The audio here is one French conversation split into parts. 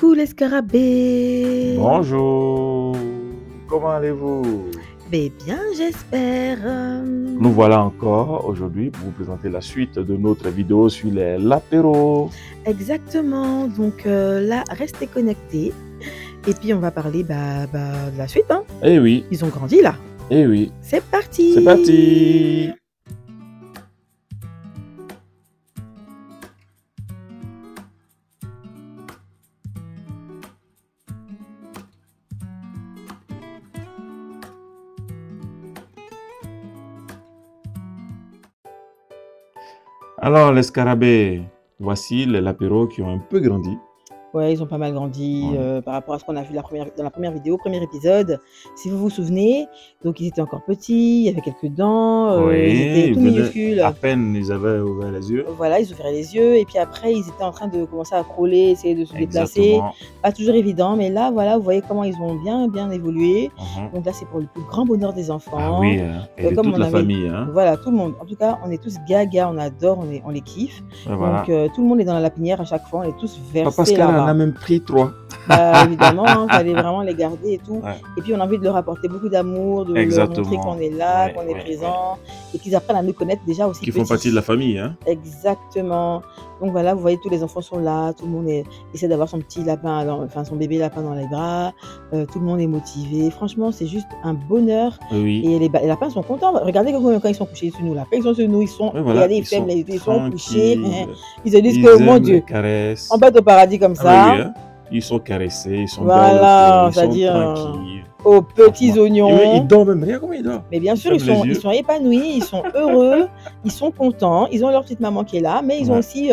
Coucou les scarabées. Bonjour, comment allez-vous? Bien, j'espère. Nous voilà encore aujourd'hui pour vous présenter la suite de notre vidéo sur les latéraux. Exactement, donc là, restez connectés. Et puis, on va parler de la suite. Hein. Eh oui, Ils ont grandi là. eh oui, C'est parti. c'est parti. Alors les scarabées, voici les latéraux qui ont un peu grandi. Ouais, ils ont pas mal grandi Ouais. par rapport à ce qu'on a vu dans la première vidéo, premier épisode. Si vous vous souvenez, donc ils étaient encore petits, il y avait quelques dents, ils étaient Oui, tout minuscules. à peine ils avaient ouvert les yeux. Voilà, ils ouvraient les yeux et puis après, ils étaient en train de commencer à crawler, essayer de se déplacer. Exactement. Pas toujours évident, mais là, voilà, vous voyez comment ils ont bien évolué. Mhm. Donc là, c'est pour le plus grand bonheur des enfants. Ah oui, hein. Et de comme toute on la avait- famille. Hein. Voilà, tout le monde. En tout cas, on est tous gaga, on adore, on les kiffe. Et voilà. Donc tout le monde est dans la lapinière à chaque fois, on est tous Papa versés Scar en a là-bas. même pris 3. Évidemment, il fallait vraiment les garder et tout. Ouais. Et puis on a envie de leur apporter beaucoup d'amour, de leur Exactement. montrer qu'on est là, Ouais, qu'on est ouais, présent et qu'ils apprennent à nous connaître déjà aussi Qui font petits. partie de la famille. Hein. Exactement. Donc voilà, vous voyez, tous les enfants sont là, tout le monde essaie d'avoir son petit lapin, son bébé lapin dans les bras, tout le monde est motivé. Franchement, c'est juste un bonheur. Oui. Et les lapins sont contents. Regardez quand ils sont couchés sur nous, là. Quand ils sont sur nous, ils sont, Oui, voilà, regardez, ils sont ils sont couchés. tranquilles. Ils se disent Ils que, aiment mon les Dieu, caresses. on va être au paradis comme Ah ça, oui, oui, hein. Ils sont caressés, ils sont Voilà, dans le cœur, ils sont c'est-à-dire, tranquilles. aux petits Franchement. oignons. Ils dorment même, regarde comment ils dorment. Mais bien sûr, ferment les ils yeux. sont épanouis, ils sont heureux, ils sont contents, ils ont leur petite maman qui est là, mais ils ont Ouais. aussi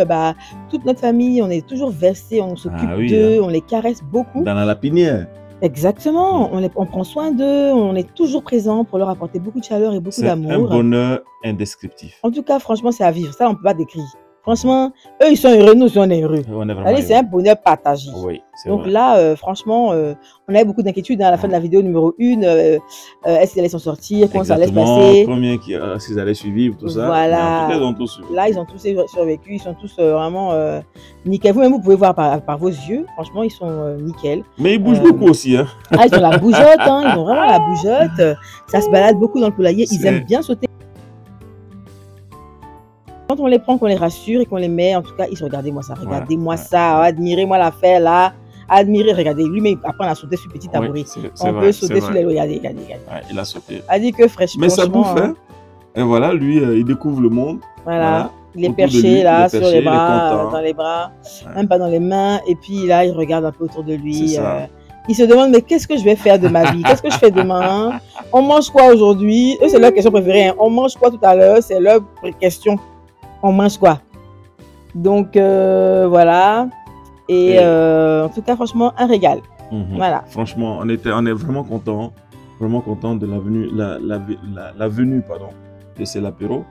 toute notre famille, on est toujours versés, on s'occupe oui, d'eux, on les caresse beaucoup. Dans la lapinière. Exactement, on prend soin d'eux, on est toujours présent pour leur apporter beaucoup de chaleur et beaucoup C'est un d'amour. bonheur indescriptif. En tout cas, franchement, c'est à vivre, ça on ne peut pas décrire. Franchement, eux ils sont heureux, nous aussi on est heureux. On est vraiment Allez, c'est un heureux. bonheur partagé. Oui, c'est Donc vrai. là, franchement, on avait beaucoup d'inquiétudes à la fin de la vidéo numéro 1. Est-ce qu'ils allaient s'en sortir? Comment ça allait se Exactement. passer? Combien s'ils allaient survivre, tout ça. Voilà. Mais en tout cas, ils ont tous survécu. Là, ils ont tous survécu. Ils sont tous vraiment nickel. Vous-même, vous pouvez voir par vos yeux. Franchement, ils sont nickel. Mais ils bougent beaucoup aussi. Hein. Ils ont la bougeotte. Hein, ils ont vraiment la bougeotte. Ça se balade beaucoup dans le poulailler. Ils C'est- aiment bien sauter. Quand on les prend, qu'on les rassure et qu'on les met, en tout cas, ils se regardez-moi ça. Regardez-moi Ouais. ça. Admirez-moi l'affaire là. Admirez, regardez. Lui, mais après, on a sauté sur petit tabouret. Oui, c'est On vrai, peut c'est sauter sur vrai. les. Regardez. Ouais, il a sauté. A dit que fraîchement. Mais ça bouffe, hein. Et voilà, lui, il découvre le monde. Voilà. Il est Autour de lui, perché là, il est sur perché, les il est bras, content. dans les bras, Ouais. même pas dans les mains. Et puis là, il regarde un peu autour de lui. C'est ça. Il se demande, mais qu'est-ce que je vais faire de ma vie? Qu'est-ce que je fais demain? On mange quoi aujourd'hui? Eux, c'est leur question préférée. Hein. On mange quoi tout à l'heure? C'est leur question. On mange quoi? Donc, voilà. Et en tout cas, franchement, un régal. Mhm. Voilà. Franchement, on est vraiment content de la venue, la venue de ces lapéros.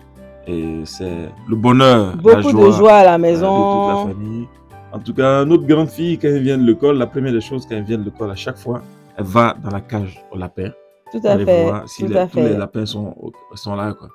Et c'est le bonheur, la Beaucoup joie de joie à la de toute maison. la famille. En tout cas, notre grande fille, quand elle vient de l'école, la première des choses, quand elle vient de l'école, à chaque fois, elle va dans la cage aux lapins. Tout à Aller fait. voir si Tout à tous les fait. lapins sont là. Quoi.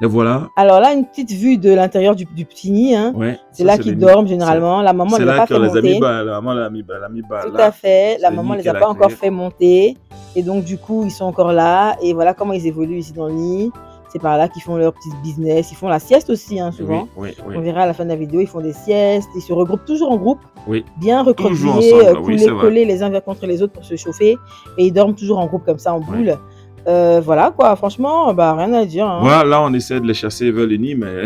Les voilà. Alors là, une petite vue de l'intérieur du petit nid. Hein. Ouais, C'est ça, là les qu'ils nids. dorment généralement. La maman C'est ne les a là pas fait qu'on les a monter. mis bas. La maman l'a mis bas. Tout Là. à fait. La C'est maman le ne nid les a qu'elle pas a encore créé. fait monter. Et donc, du coup, ils sont encore là. Et voilà comment ils évoluent ici dans le nid. C'est par là qu'ils font leur petit business. Ils font la sieste aussi, hein, souvent. Oui. On verra à la fin de la vidéo, ils font des siestes. Ils se regroupent toujours en groupe. Oui. Bien Toujours recroquevillés, ensemble, oui, c'est vrai. collés les uns contre les autres pour se chauffer. Et ils dorment toujours en groupe comme ça, en boule. Voilà quoi, franchement, rien à dire. Hein. Voilà, là, on essaie de les chasser vers le nid, mais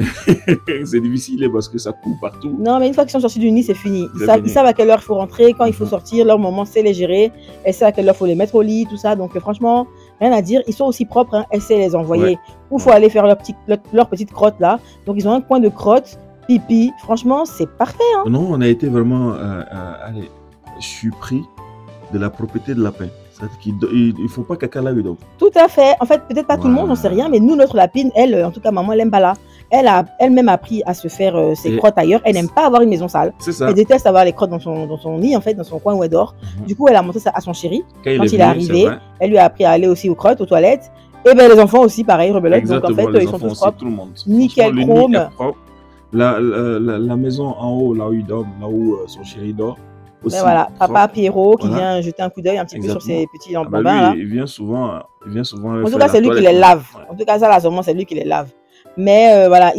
c'est difficile parce que ça court partout. Non, mais une fois qu'ils sont sortis du nid, c'est fini. C'est Ils fini. savent à quelle heure il faut rentrer, quand il faut Mhm. sortir, leur moment, c'est les gérer. Elle sait à quelle heure il faut les mettre au lit, tout ça. Donc, franchement, rien à dire. Ils sont aussi propres, hein. Elle sait les envoyer. Ouais. Où il faut aller faire leur petite crotte là. Donc, ils ont un coin de crotte, pipi. Franchement, c'est parfait. Hein. Non, on a été vraiment. Allez, je suis pris de la propriété de lapin. C'est-à-dire qu'il ne faut pas caca là, donc. Tout à fait. En fait, peut-être pas tout le monde, Voilà. on sait rien, mais nous, notre lapine, elle, en tout cas, maman, elle aime pas là. Elle a elle-même appris à se faire ses Et- crottes ailleurs. Elle n'aime pas avoir une maison sale. C'est ça. Elle déteste avoir les crottes dans son lit, en fait, dans son coin où elle dort. Mhm. Du coup, elle a montré ça à son chéri. Quand Quand il est venu, arrivé, c'est vrai. elle lui a appris à aller aussi aux crottes, aux toilettes. Et ben les enfants aussi, pareil, rebelote. Donc en Exactement, fait, les ils sont enfants tous aussi, propres. tout le monde. Nickel Franchement, le chrome. nid est propre. La maison en haut, là où il dort, là où son chéri dort, aussi. Mais voilà, papa Pierrot qui Voilà. vient jeter un coup d'œil un petit peu sur Exactement. ses petits Ah bah bambins là. lui, il vient souvent. En tout cas, c'est lui qui les lave. En tout cas, ça, là, sûrement, c'est lui qui les lave. Mais voilà,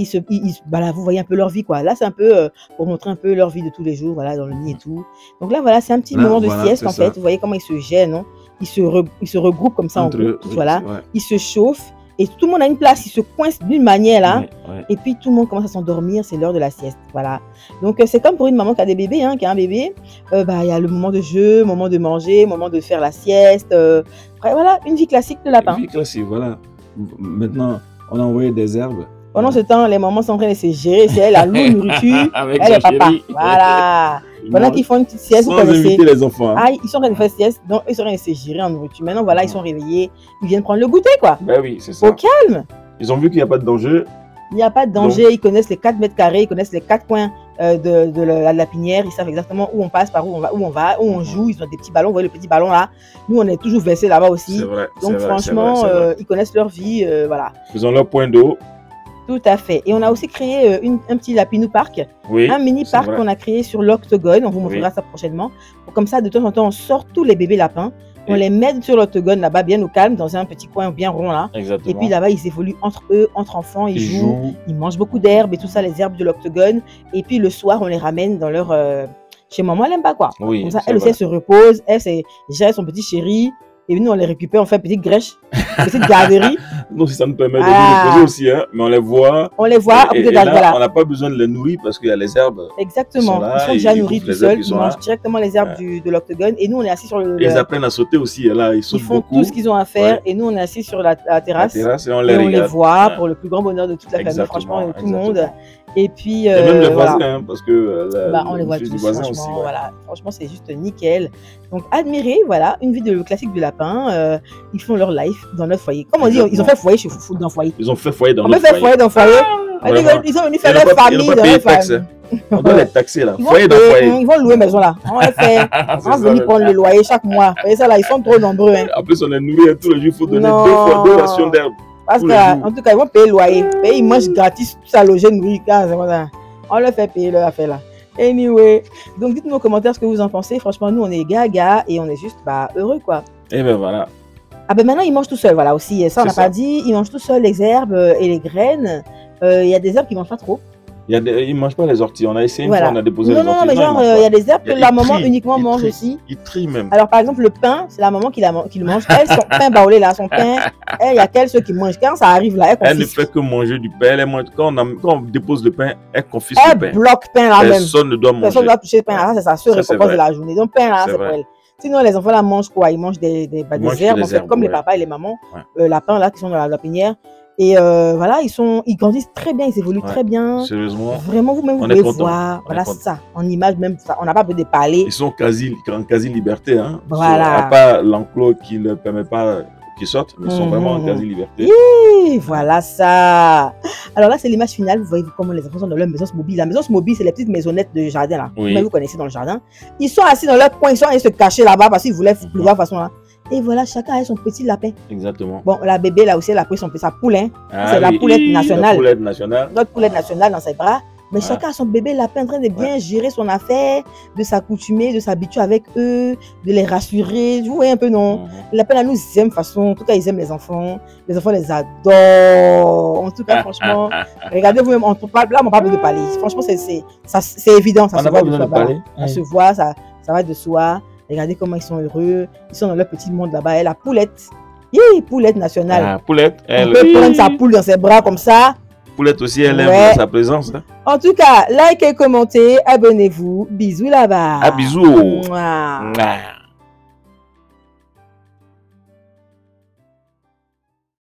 voilà, vous voyez un peu leur vie, quoi. Là, c'est un peu pour montrer un peu leur vie de tous les jours, voilà, dans le nid et tout. Donc là, voilà, c'est un petit Là, moment de voilà, sieste, c'est en ça. fait. Vous voyez comment ils se gênent, non? Ils se regroupent comme ça Entre en eux, groupe, oui, voilà. c'est vrai. Ils se chauffent et tout le monde a une place. Ils se coincent d'une manière, là. Ouais. Et puis, tout le monde commence à s'endormir. C'est l'heure de la sieste, voilà. Donc, c'est comme pour une maman qui a des bébés, hein, qui a un bébé. Bah, il y a le moment de jeu, moment de manger, moment de faire la sieste. Après, voilà, une vie classique de lapin. Une vie classique, voilà. Maintenant, on a envoyé des herbes. Pendant ce temps, les mamans sont en train de se gérer. C'est elle, la nourriture. Avec Elle sa est papa. chérie. Voilà. Ils Pendant mangent qu'ils font une petite sieste, vous sans connaissez. inviter les enfants. Hein. Ah, ils sont en train de faire sieste, donc ils sont en train de se gérer en nourriture. Maintenant, voilà, ils sont réveillés. Ils viennent prendre le goûter, quoi. Ben oui, c'est ça. Au calme. Ils ont vu qu'il n'y a pas de danger. Il n'y a pas de danger. Ils connaissent les 4 mètres carrés. Ils connaissent les 4 coins de la lapinière. Ils savent exactement où on passe, par où on va, où on joue. Ils ont des petits ballons. Vous voyez le petit ballon là. Nous, on est toujours versés là-bas aussi. C'est vrai. Donc, franchement, ils connaissent leur vie. Voilà. Ils ont leur point d'eau. Tout à fait. Et on a aussi créé un petit Lapinou Park, Oui, un mini parc qu'on a créé sur l'Octogone. On vous montrera ça prochainement. Comme ça, de temps en temps, on sort tous les bébés lapins. On les met sur l'Octogone là-bas, bien au calme, dans un petit coin bien rond là. Exactement. Et puis là-bas, ils évoluent entre eux, entre enfants. Ils jouent, ils mangent beaucoup d'herbes et tout ça, les herbes de l'Octogone. Et puis le soir, on les ramène dans leur... Chez maman, elle n'aime pas quoi. Oui, comme ça, elle aussi, elle se repose. Elle, c'est gérer son petit chéri. Et nous, on les récupère, on fait une petite grèche, une petite garderie. Donc, ça nous permet de nous reposer aussi, hein. Mais on les voit. On les voit, et là, on n'a pas besoin de les nourrir parce qu'il y a les herbes. Exactement. Ils sont déjà nourris tout seuls. Ils mangent directement les herbes de l'Octogone. Et nous, on est assis sur le... Ils apprennent à sauter aussi. Là, ils sautent beaucoup. Ils font tout ce qu'ils ont à faire. Et nous, on est assis sur la terrasse. Et on les voit pour le plus grand bonheur de toute la famille, franchement, de tout le monde. Et puis, et même les voisins, hein, parce que on les voit tous, franchement, aussi, voilà. Franchement, c'est juste nickel. Donc, admirez, voilà, une vidéo classique du lapin. Ils font leur life dans notre foyer. Comme on dit, ils ont fait foyer chez Foufou dans le foyer. Ils ont fait foyer dans notre foyer. On fait foyer dans le foyer. Ils ont venu faire leur famille dans leur famille. On doit les taxer là. Foyer dans foyer. Ils vont louer maison là. On va faire. On va venir prendre le loyer chaque mois. Vous voyez ça là, ils sont trop nombreux. En plus, on est nourris tous les jours. Il faut donner 2 rations d'herbe. Parce qu'en tout cas, ils vont payer le loyer. Ils mangent gratis, tout ça, loger, nourrir. On leur fait payer leur affaire là. Anyway, donc dites-nous aux commentaires ce que vous en pensez. Franchement, nous, on est gaga et on est juste heureux quoi. Et ben voilà. Ah ben maintenant, ils mangent tout seuls, voilà aussi. Ça, on n'a pas dit. Ils mangent tout seuls les herbes et les graines. Il y a des herbes qui ne mangent pas trop. Ils ne mangent pas les orties. On a essayé une fois, on a déposé les orties. Non, mais genre, il y a des herbes que la maman uniquement mange aussi. Ils trient même. Alors, par exemple, le pain, c'est la maman qui le mange. Elle, son pain baoulé là, son pain, il y a qu'elle, ceux qui mangent. Quand ça arrive là, elle ne fait que manger du pain. Quand on dépose le pain, elle confisque le pain. Elle bloque pain là même. Personne ne doit manger. Personne ne doit toucher le pain là. C'est sa seule récompense de la journée. Donc, pain là, c'est pour elle. Sinon, les enfants là mangent quoi? Ils mangent des herbes, en fait, comme les papas et les mamans. Lapins là, qui sont dans la pinière. Et voilà, ils grandissent très bien, ils évoluent très bien. Sérieusement. Vraiment, vous-même, vous pouvez voir. Voilà, ça. En image, même, ça. On n'a pas besoin de parler. Ils sont en quasi liberté. Hein. Voilà. À part l'enclos qui ne permet pas qu'ils sortent, mais ils sont vraiment en quasi liberté. Oui, voilà ça. Alors là, c'est l'image finale. Vous voyez comment les enfants sont dans leur maison mobile. La maison mobile, c'est les petites maisonnettes de jardin là. Oui. Vous connaissez dans le jardin. Ils sont assis dans leur coin, ils sont allés se cacher là-bas parce qu'ils voulaient pleuvoir de façon là. Et voilà, chacun a son petit lapin. Exactement. Bon, la bébé, là aussi, elle a pris sa poule. Hein. C'est la poulette nationale. La poulette nationale. Notre poulette nationale dans ses bras. Mais chacun a son bébé lapin en train de bien gérer son affaire, de s'accoutumer, de s'habituer avec eux, de les rassurer. Vous voyez un peu, non? Les lapins, là, nous aiment de façon. En tout cas, ils aiment les enfants. Les enfants les adorent. En tout cas, franchement, regardez vous-même. Là, on n'a pas besoin de parler. Franchement, c'est évident. Ça on n'a pas besoin de parler. Ça se voit, ça va de soi. Regardez comment ils sont heureux. Ils sont dans leur petit monde là-bas. Et la poulette. Poulette nationale. Ah, poulette. On peut prendre sa poule dans ses bras comme ça. Poulette aussi, elle aime sa présence. Hein. En tout cas, likez, commentez, abonnez-vous. Bisous là-bas. Ah, bisous. Mouah. Mouah.